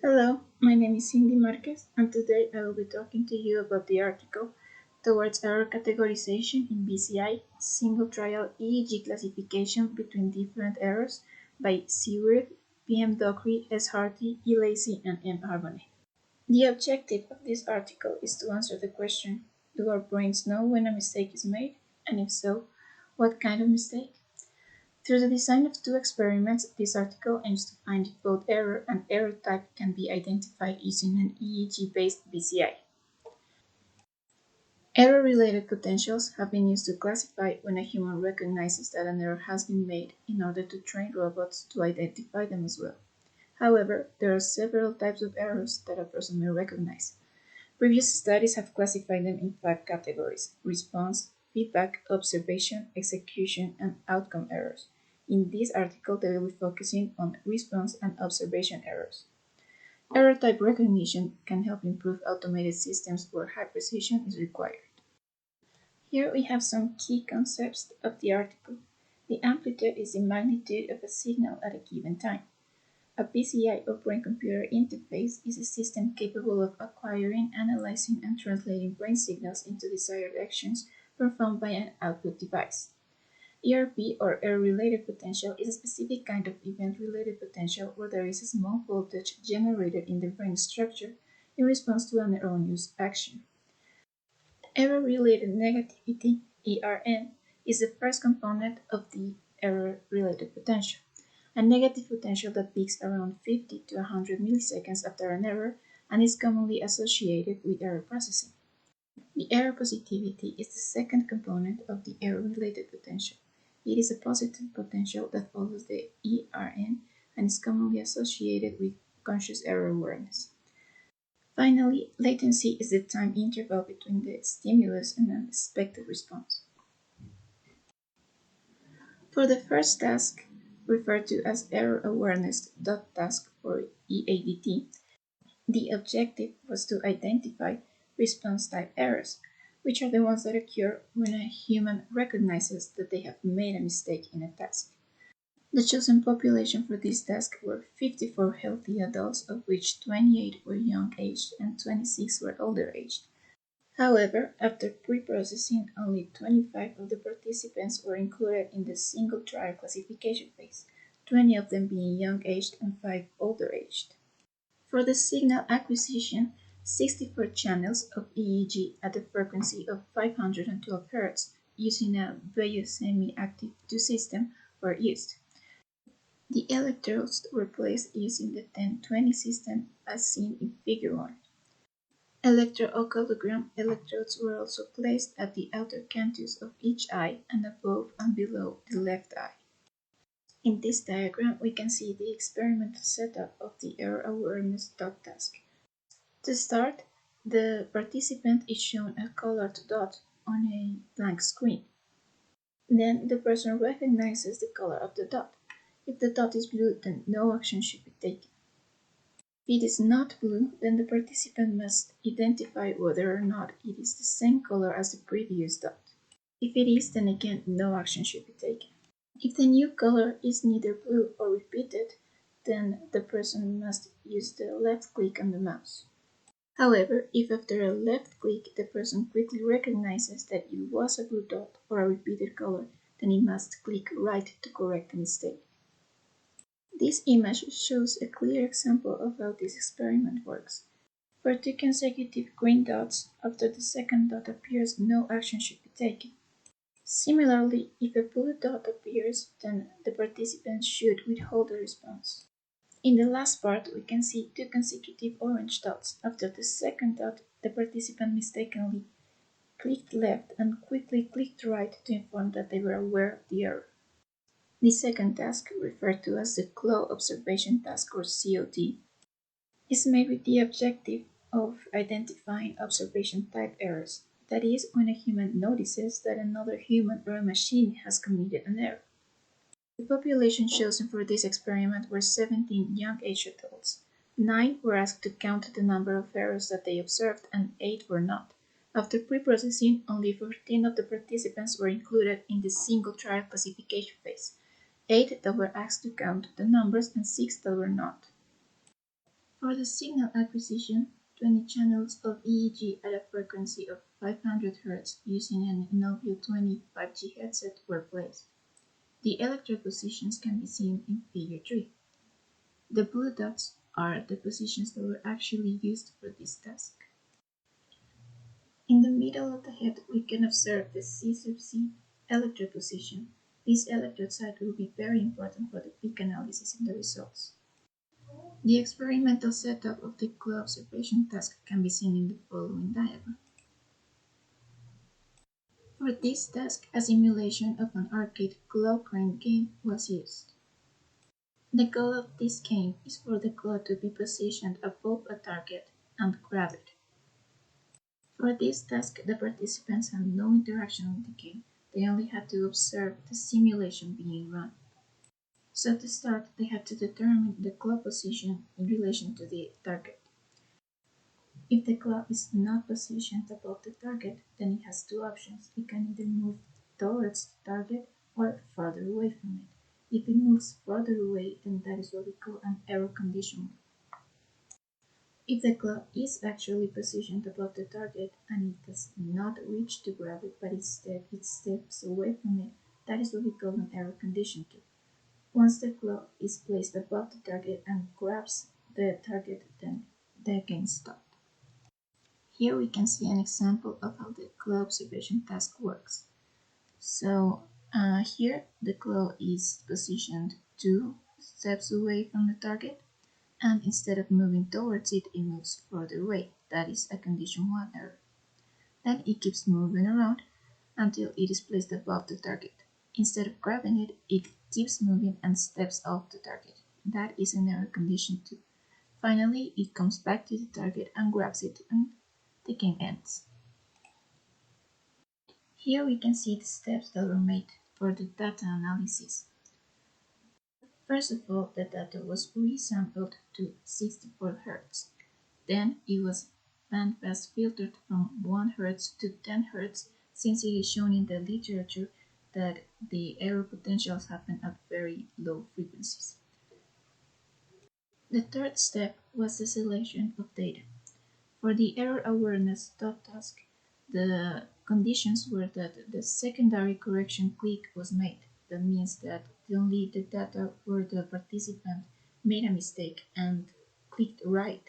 Hello, my name is Cindy Marquez, and today I will be talking to you about the article Towards Error Categorization in BCI Single Trial EEG Classification Between Different Errors by C. Wirth, P. M. Dockery, S. Harty, E. Lacey, and M. Arbonne. The objective of this article is to answer the question: do our brains know when a mistake is made? And if so, what kind of mistake? Through the design of two experiments, this article aims to find if both error and error type can be identified using an EEG-based BCI. Error-related potentials have been used to classify when a human recognizes that an error has been made in order to train robots to identify them as well. However, there are several types of errors that a person may recognize. Previous studies have classified them in 5 categories: response, feedback, observation, execution, and outcome errors. In this article, they will be focusing on response and observation errors. Error type recognition can help improve automated systems where high precision is required. Here we have some key concepts of the article. The amplitude is the magnitude of a signal at a given time. A BCI or brain-computer interface is a system capable of acquiring, analyzing, and translating brain signals into desired actions performed by an output device. ERP or error-related potential is a specific kind of event-related potential where there is a small voltage generated in the brain structure in response to an erroneous action. Error-related negativity, ERN, is the first component of the error-related potential. A negative potential that peaks around 50 to 100 milliseconds after an error and is commonly associated with error processing. The error positivity is the second component of the error-related potential. It is a positive potential that follows the ERN and is commonly associated with conscious error awareness. Finally, latency is the time interval between the stimulus and an expected response. For the first task, referred to as Error Awareness Task or EADT, the objective was to identify response type errors, which are the ones that occur when a human recognizes that they have made a mistake in a task. The chosen population for this task were 54 healthy adults, of which 28 were young-aged and 26 were older-aged. However, after pre-processing, only 25 of the participants were included in the single trial classification phase, 20 of them being young-aged and 5 older-aged. For the signal acquisition, 64 channels of EEG at the frequency of 512 Hz using a Bayes semi-active 2 system were used. The electrodes were placed using the 1020 system as seen in Figure 1. Electroocologram electrodes were also placed at the outer canthus of each eye and above and below the left eye. In this diagram, we can see the experimental setup of the error awareness task. To start, the participant is shown a colored dot on a blank screen. Then the person recognizes the color of the dot. If the dot is blue, then no action should be taken. If it is not blue, then the participant must identify whether or not it is the same color as the previous dot. If it is, then again no action should be taken. If the new color is neither blue or repeated, then the person must use the left click on the mouse. However, if after a left click the person quickly recognizes that it was a blue dot or a repeated color, then he must click right to correct the mistake. This image shows a clear example of how this experiment works. For 2 consecutive green dots, after the second dot appears, no action should be taken. Similarly, if a blue dot appears, then the participant should withhold the response. In the last part, we can see 2 consecutive orange dots. After the second dot, the participant mistakenly clicked left and quickly clicked right to inform that they were aware of the error. The second task, referred to as the Claw Observation Task or COT, is made with the objective of identifying observation type errors, that is, when a human notices that another human or a machine has committed an error. The population chosen for this experiment were 17 young-aged adults. 9 were asked to count the number of errors that they observed, and 8 were not. After pre-processing, only 14 of the participants were included in the single trial classification phase, 8 that were asked to count the numbers and 6 that were not. For the signal acquisition, 20 channels of EEG at a frequency of 500 Hz using an SW20 5G headset were placed. The electrode positions can be seen in Figure 3. The blue dots are the positions that were actually used for this task. In the middle of the head, we can observe the C sub C electrode position. This electrode site will be very important for the peak analysis in the results. The experimental setup of the claw observation task can be seen in the following diagram. For this task, a simulation of an arcade claw crane game was used. The goal of this game is for the claw to be positioned above a target and grab it. For this task, the participants had no interaction with the game. They only had to observe the simulation being run. So to start, they had to determine the claw position in relation to the target. If the claw is not positioned above the target, then it has two options. It can either move towards the target or further away from it. If it moves further away, then that is what we call an error condition. If the claw is actually positioned above the target and it does not reach to grab it, but instead it steps away from it, that is what we call an error condition 2. Once the claw is placed above the target and grabs the target, then the game stops. Here we can see an example of how the claw observation task works. So here the claw is positioned 2 steps away from the target, and instead of moving towards it, it moves further away. That is a condition 1 error. Then it keeps moving around until it is placed above the target. Instead of grabbing it, it keeps moving and steps off the target. That is an error condition 2. Finally, it comes back to the target and grabs it, and the game ends. Here we can see the steps that were made for the data analysis. First of all, the data was resampled to 64 Hz. Then it was bandpass filtered from 1 Hz to 10 Hz, since it is shown in the literature that the error potentials happen at very low frequencies. The third step was the selection of data. For the error awareness task, the conditions were that the secondary correction click was made. That means that only the data where the participant made a mistake and clicked right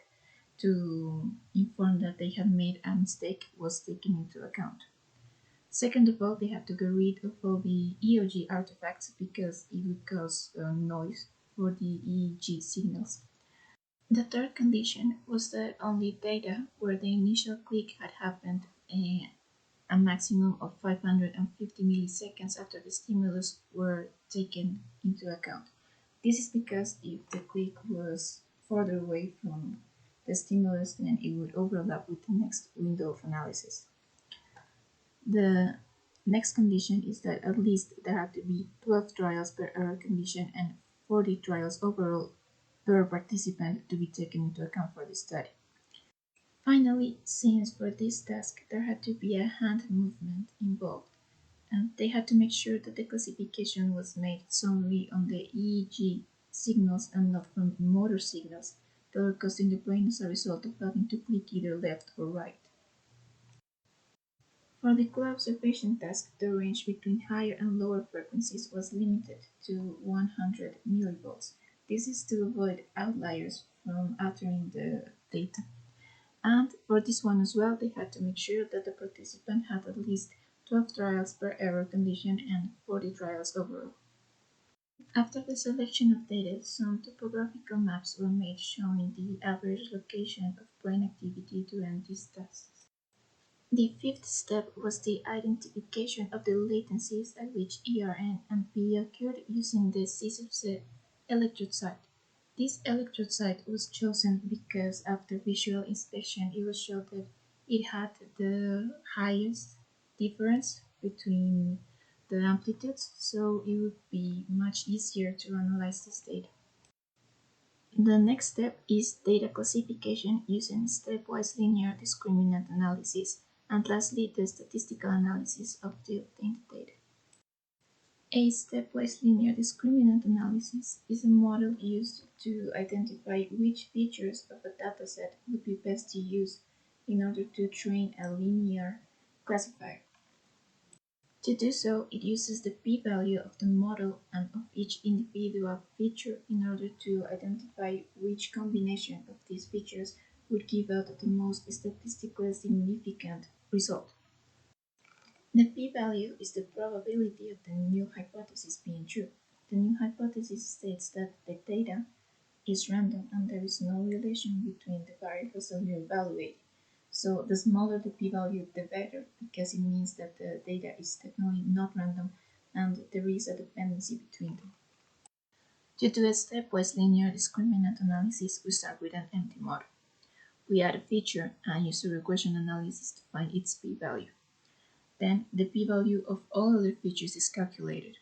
to inform that they had made a mistake was taken into account. Second of all, they had to get rid of all the EOG artifacts because it would cause noise for the EEG signals. The third condition was that only data where the initial click had happened a maximum of 550 milliseconds after the stimulus were taken into account. This is because if the click was further away from the stimulus, then it would overlap with the next window of analysis. The next condition is that at least there have to be 12 trials per error condition and 40 trials overall per participant to be taken into account for the study. Finally, since for this task there had to be a hand movement involved, and they had to make sure that the classification was made solely on the EEG signals and not from motor signals that were caused in the brain as a result of having to click either left or right. For the claw observation task, the range between higher and lower frequencies was limited to 100 millivolts. This is to avoid outliers from altering the data. And for this one as well, they had to make sure that the participant had at least 12 trials per error condition and 40 trials overall. After the selection of data, some topographical maps were made showing the average location of brain activity during these tasks. The fifth step was the identification of the latencies at which ERN and P occurred using the C-subset electrode site. This electrode site was chosen because after visual inspection it was shown that it had the highest difference between the amplitudes, so it would be much easier to analyze this data. The next step is data classification using stepwise linear discriminant analysis, and lastly the statistical analysis of the obtained data. A stepwise linear discriminant analysis is a model used to identify which features of a dataset would be best to use in order to train a linear classifier. To do so, it uses the p-value of the model and of each individual feature in order to identify which combination of these features would give out the most statistically significant result. The p-value is the probability of the null hypothesis being true. The null hypothesis states that the data is random and there is no relation between the variables that we are evaluating. So the smaller the p-value, the better, because it means that the data is definitely not random and there is a dependency between them. To do a stepwise linear discriminant analysis, we start with an empty model. We add a feature and use a regression analysis to find its p-value. Then the p-value of all other features is calculated.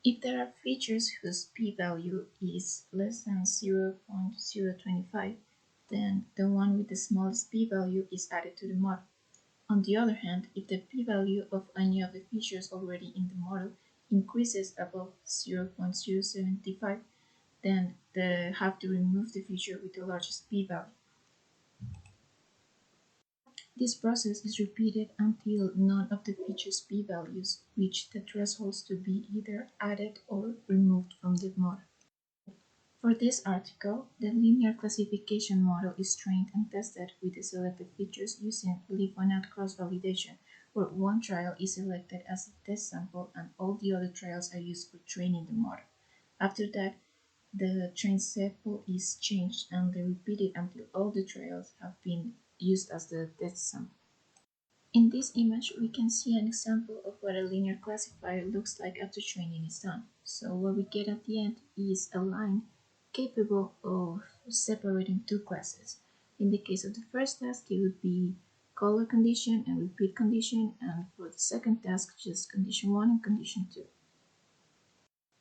If there are features whose p-value is less than 0.025, then the one with the smallest p-value is added to the model. On the other hand, if the p-value of any of the features already in the model increases above 0.075, then they have to remove the feature with the largest p-value. This process is repeated until none of the features' p-values reach the thresholds to be either added or removed from the model. For this article, the linear classification model is trained and tested with the selected features using leaf-one-out cross-validation, where one trial is selected as a test sample and all the other trials are used for training the model. After that, the trained sample is changed and repeated until all the trials have been used as the test sample. In this image, we can see an example of what a linear classifier looks like after training is done. So what we get at the end is a line capable of separating two classes. In the case of the first task, it would be color condition and repeat condition, and for the second task, just condition 1 and condition 2.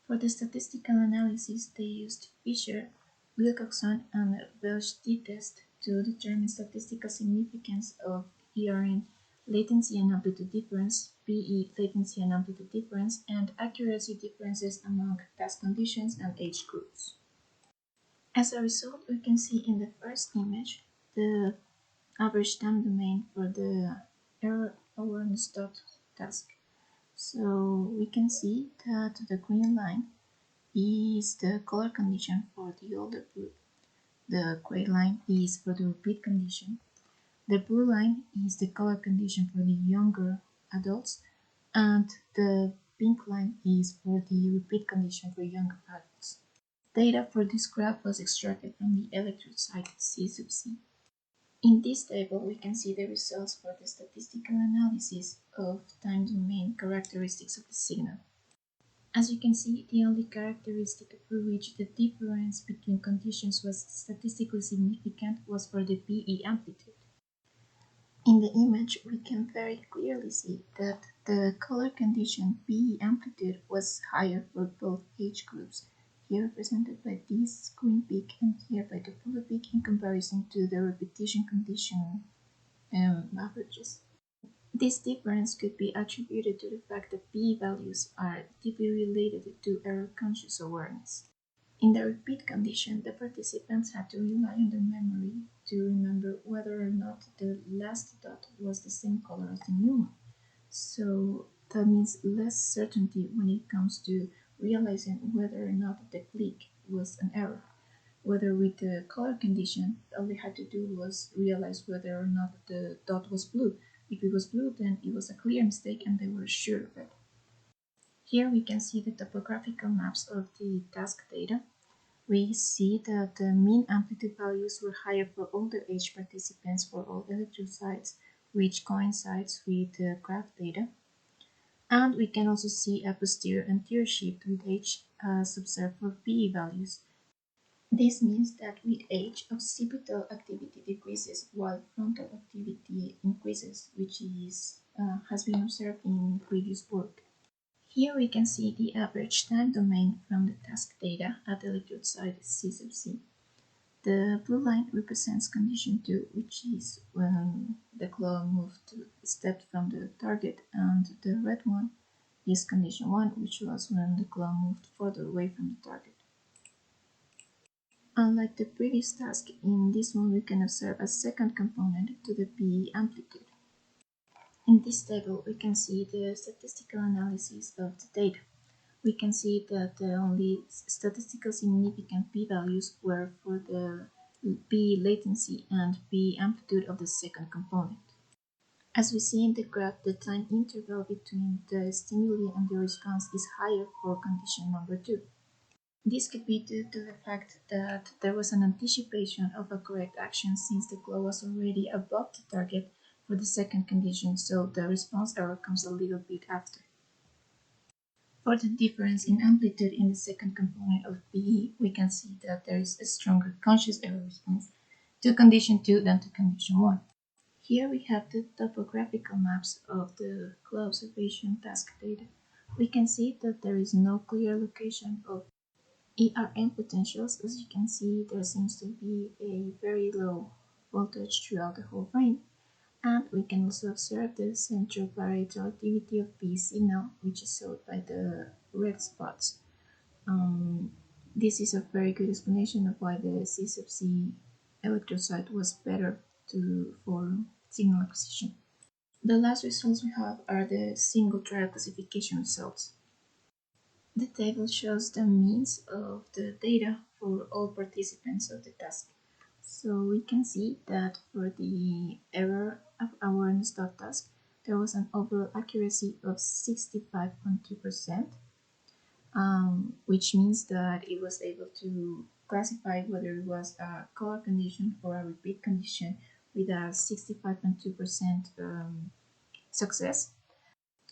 For the statistical analysis, they used Fisher, Wilcoxon, and Welch t-test to determine statistical significance of ERN latency and amplitude difference, PE latency and amplitude difference, and accuracy differences among task conditions and age groups. As a result, we can see in the first image the average time domain for the error awareness dot task. So we can see that the green line is the color condition for the older group, the gray line is for the repeat condition, the blue line is the color condition for the younger adults, and the pink line is for the repeat condition for younger adults. Data for this graph was extracted from the electrode site C sub C. In this table, we can see the results for the statistical analysis of time domain characteristics of the signal. As you can see, the only characteristic for which the difference between conditions was statistically significant was for the PE amplitude. In the image, we can very clearly see that the color condition PE amplitude was higher for both age groups, here represented by this green peak and here by the blue peak in comparison to the repetition condition averages. This difference could be attributed to the fact that p-values are deeply related to error-conscious awareness. In the repeat condition, the participants had to rely on their memory to remember whether or not the last dot was the same color as the new one. So that means less certainty when it comes to realizing whether or not the click was an error. Whether with the color condition, all they had to do was realize whether or not the dot was blue. If it was blue, then it was a clear mistake and they were sure of it. Here we can see the topographical maps of the task data. We see that the mean amplitude values were higher for older age participants for all electrode sites, which coincides with the graph data. And we can also see a posterior-anterior shift with age as observed for PE values. This means that with age, occipital activity decreases while frontal activity increases, which has been observed in previous work. Here we can see the average time domain from the task data at the electrode site C sub C. The blue line represents condition 2, which is when the claw stepped from the target, and the red one is condition 1, which was when the clone moved further away from the target. Unlike the previous task, in this one we can observe a second component to the PE amplitude. In this table, we can see the statistical analysis of the data. We can see that the only statistical significant p-values were for the p latency and p amplitude of the second component. As we see in the graph, the time interval between the stimuli and the response is higher for condition number 2. This could be due to the fact that there was an anticipation of a correct action since the glow was already above the target for the second condition, so the response error comes a little bit after. For the difference in amplitude in the second component of PE, we can see that there is a stronger conscious error response to condition 2 than to condition 1. Here we have the topographical maps of the glow observation task data. We can see that there is no clear location of ERM potentials. As you can see, there seems to be a very low voltage throughout the whole frame, and we can also observe the central varietal activity of P signal, which is showed by the red spots. This is a very good explanation of why the C sub C electrocyte was better for signal acquisition. The last results we have are the single trial classification results. The table shows the means of the data for all participants of the task. So we can see that for the error of awareness task, there was an overall accuracy of 65.2%, which means that it was able to classify whether it was a color condition or a repeat condition with a 65.2% success.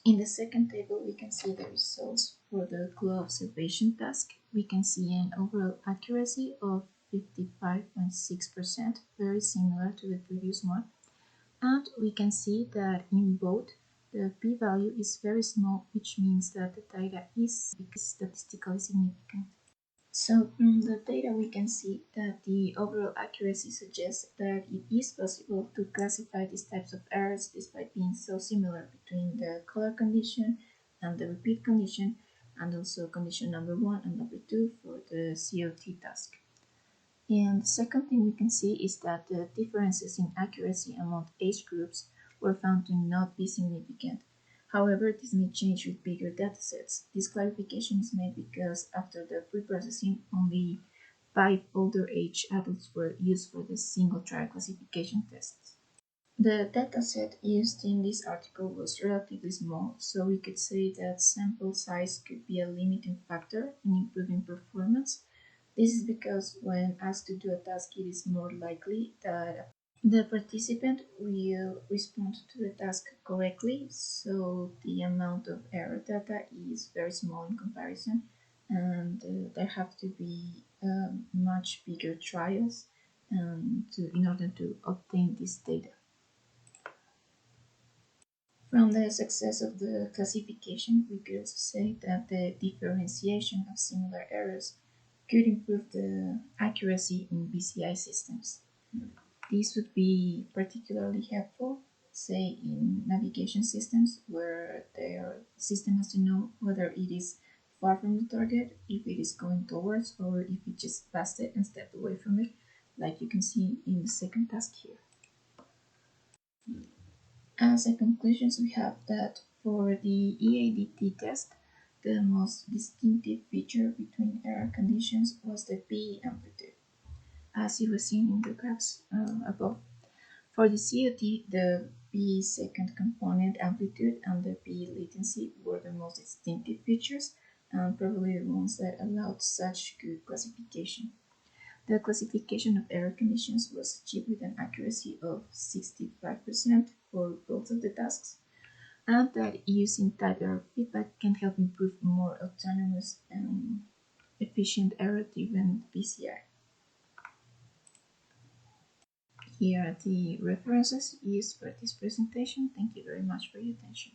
In the second table, we can see the results for the glow observation task. We can see an overall accuracy of 55.6%, very similar to the previous one. And we can see that in both, the p-value is very small, which means that the data is statistically significant. So from the data, we can see that the overall accuracy suggests that it is possible to classify these types of errors despite being so similar between the color condition and the repeat condition, and also condition number 1 and number 2 for the COT task. And the second thing we can see is that the differences in accuracy among age groups were found to not be significant. However, this may change with bigger datasets. This clarification is made because after the pre-processing, only 5 older age adults were used for the single trial classification tests. The dataset used in this article was relatively small, so we could say that sample size could be a limiting factor in improving performance. This is because when asked to do a task, it is more likely that the participant will respond to the task correctly, so the amount of error data is very small in comparison, and there have to be much bigger trials in order to obtain this data. From the success of the classification, we could also say that the differentiation of similar errors could improve the accuracy in BCI systems. This would be particularly helpful, say, in navigation systems where their system has to know whether it is far from the target, if it is going towards, or if it just passed it and stepped away from it, like you can see in the second task here. As a conclusion, we have that for the EADT test, the most distinctive feature between error conditions was the PE amplitude, as you was seen in the graphs above. For the COT, the P second component amplitude and the P latency were the most distinctive features and probably the ones that allowed such good classification. The classification of error conditions was achieved with an accuracy of 65% for both of the tasks, and that using type error feedback can help improve more autonomous and efficient error-driven BCI. Here are the references used for this presentation. Thank you very much for your attention.